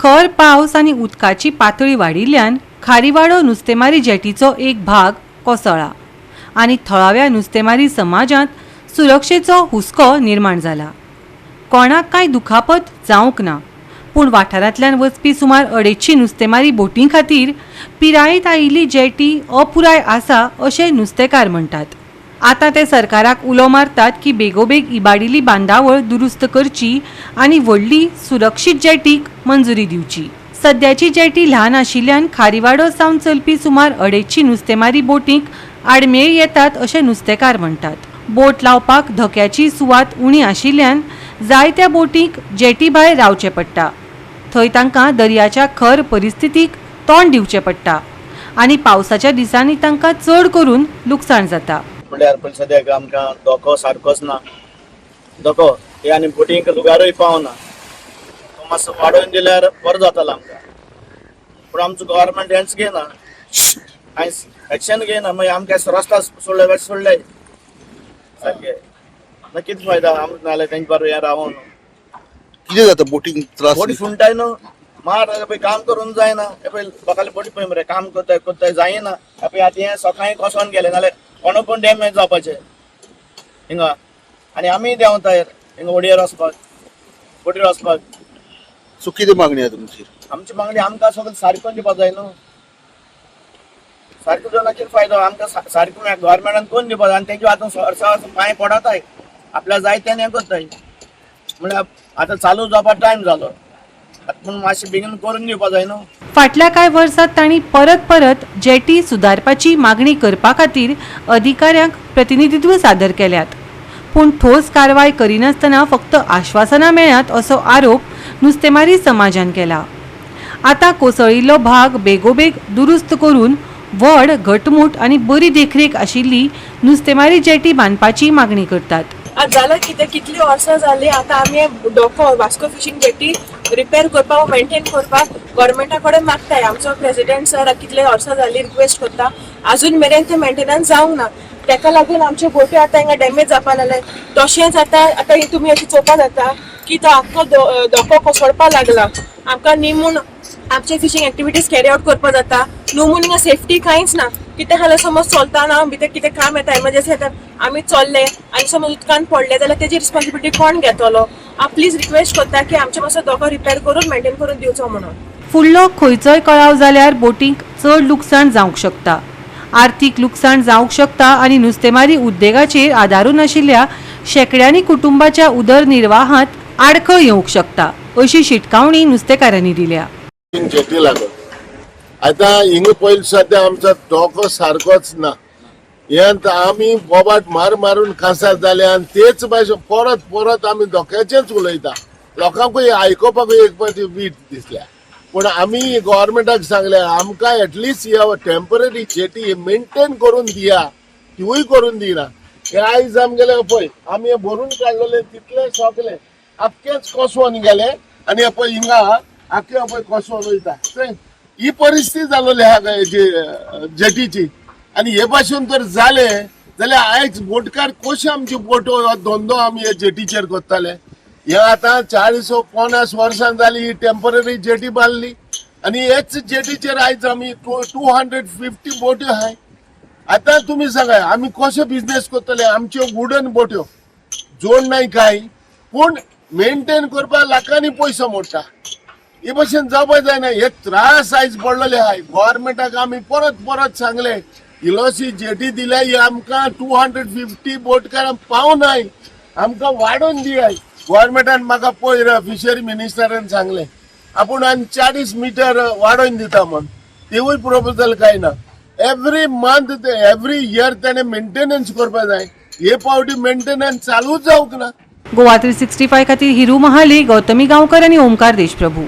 खर पावस आनी उदकाची पातळी वाडिल्ल्यान खारीवाडो नुस्तेमारी जेटीचो एक भाग कोसळ्ळा आनी थळाव्या नुस्तेमारी समाजांत सुरक्षेचो हुस्को निर्माण जाला। कोणाक कांय दुखापत जावंक ना, पूण वाठारांतल्यान वचपी सुमार 250 नुस्तेमारी बोटीं खातीर पिरायेंत आयिल्ली जेटी अपुराय आसा अशें नुस्तेकार म्हणटात। आता ते सरकाराक उलो मारतात की बेगोबेग इबाडिल्ली बांदावळ दुरुस्त करची आनी व्हडली सुरक्षीत जेटीक मंजुरी दिवची। सद्याची जेटी ल्हान आशिल्ल्यान खारीवाडो सावन चलपी सुमार 250 नुस्तेमारी बोटींक आडमेळ येतात अशें नुस्तेकार म्हणटात। बोट लावपाक धोक्याची सुवात उणी आशिल्ल्यान जायत्या बोटींक जेटी भायर रावचें पडटा। थंय तांकां दर्याच्या खर परिस्थितीक तोंड दिवचें पडटा आनी पावसाच्या दिसांनी तांकां चड करून लुकसाण जाता। म्हणल्यार पण सद्याक आमकां धोको सारकोच ना। धोको हे आनी बोटींक लुगारूय पावना। तो मातसो वाडोवन दिल्यार बरो जातालो आमकां, पूण आमचो गव्हर्मेंट हेंच घेयना, एक्शन घेयना। मागीर आमकां रस्ता सोडले सारके ना कितें फायदा आमकां नाल्यार तेंचे बरोबर हें रावून कितें जाता बोटींग त्रास बोटी सुंटाय न्हू मार पळय काम करून जायना। पळय लोकांले बोटी पळय मरे काम कोत्ताय जायना। पळय आतां हें सकाळीं कोसोन गेले नाल्यार कोणा पण डॅमेज जावपाचें हिंगा आनी आमी देंवताय हिंगा ओडयेर वचपाक बोटीर वचपाक। सो कितें मागणी आहा तुमची? आमची मागणी आमकां सगळें सारको दिवपाक जाय न्हू। सारको दिवना कितें फायदो आमकां सारको गव्हर्मेंटान कोण दिवपाक जाय आनी तेंचे आतां वर्सां पांय पडताय आपल्या जाय तें हें करताय। म्हणल्यार आतां चालू जावपाक टायम जालो पूण मातशें बेगीन करून दिवपाक जाय न्हू। फाटल्या कांय वर्सांत तांणी परत जेटी सुदारपाची मागणी करपा खातीर अधिकाऱ्यांक प्रतिनिधित्व सादर केल्यात, पूण ठोस कारवाय करिनासतना फक्त आश्वासनां मेळ्ळ्यात असो आरोप नुस्तेमारी समाजान केला। आता कोसळिल्लो भाग बेगोबेग दुरुस्त करून व्हड घटमूट आनी बरी देखरेख आशिल्ली नुस्तेमारी जेटी बांदपाची मागणी करतात। आज जाल्यार कितली वर्सां जाली आतां आमी डोको वास्को फिशींग जेटी रिपेर करपाक मेंटेन करपाक गव्हर्मेंटा कडेन मागताय। आमचो प्रेसिडेंट सर कितले वर्सां जाली रिक्वेस्ट करता, अजून मेरेन ते मेंटेनन्स जावंक ना। तेका लागून आमचे बोटी आतां हिंगा डॅमेज जावपाक लागले। तशेंच आतां तुमी अशें चोवपाक जाता की तो आख्खो धोको कोसळपाक लागला। आमकां निमून आमचे फिशींग एक्टिविटीज कॅरी आउट करपाक जाता न्हू म्हूण हिंगा सेफ्टी कांयच ना। कितें जाल्यार समज चलतना भितर कितें काम येता एमर्जन्सी येता आमी चल्ले आनी समज उदकान पडले जाल्यार तेजी रिस्पॉन्सिबिलिटी कोण घेतलो? हांव प्लीज रिक्वेस्ट करता की आमचे मातसो धोको रिपेर करून मेंटेन करून दिवचो म्हणून। फुडलो खंयचोय कळाव जाल्यार बोटींक चड लुकसाण जावंक शकता, आर्थीक लुकसाण जावंक शकता आनी नुस्तेमारी उद्देगाचेर आदारून आशिल्ल्या शेकड्यांनी कुटुंबाच्या उदरनिर्वाहांत आडखळ येवंक शकता अशी शिटकावणी नुस्तेकारांनी दिल्या। जेटी लागून आता हिंग पयलीं सध्या आमचो धोको सारकोच ना। हें आमी बोबाट मारून कांसार जाले आनी तेच भाशेन परत आमी धोक्याचेच उलयता। लोकांकूय आयकोपाकूय एक पाटी वीट दिसल्या, पूण आमी गव्हर्मेंटाक सांगले आमकां एटलिस्ट ह्या टेम्पररी जेटी मेंटेन करून दिया, तिवूय करून दिना। हे आयज आमगेले पळय आमी भरून काडलेले तितले सोगले आख्खेच कोसोवन गेले आनी पळय हिंगा आख्खे पळय कोसोवन वयता। ही परिस्थिती जालोली आहा जेटीची आनी हे भाशेन जर जाले जाल्यार आयज बोटकार कशे आमची बोटो हो धंदो आमी हे जेटीचेर करताले? हे आतां 40-50 वर्सां जाली ही टेम्पररी जेटी बांदली आनी हेच जेटीचेर आयज आमी 250 बोट्यो आहाय। आतां तुमी सांगा आमी कशे बिजनेस करतले? आमच्यो वुडन बोट्यो जोड नाय काय, पूण मेंटेन करपाक लाखांनी पयसो मोडटा। हे भाशेन जावपाक जायना। हे त्रास आयज पडलेले आहाय। गव्हर्मेंटाक आमी परत सांगले इलोशी जेटी दिल्या ही आमकां 250 बोटकार पावनाय, आमकां वाडोवन दियाय। गव्हर्मेंटान म्हाका पयर फिशरी मिनिस्टरान सांगले आपूण आनी 40 मीटर वाडोवन दिता म्हण, तेवूय प्रपोजल काय ना। एवरी मंथ एवरी इयर ताणें मेंटेनन्स करपाक जाय, हे पावटी मेंटेनन्स चालूच जावंक ना। गोवा 365 खातीर हिरू महाले, गौतमी गांवकर आनी ओमकार देशप्रभू।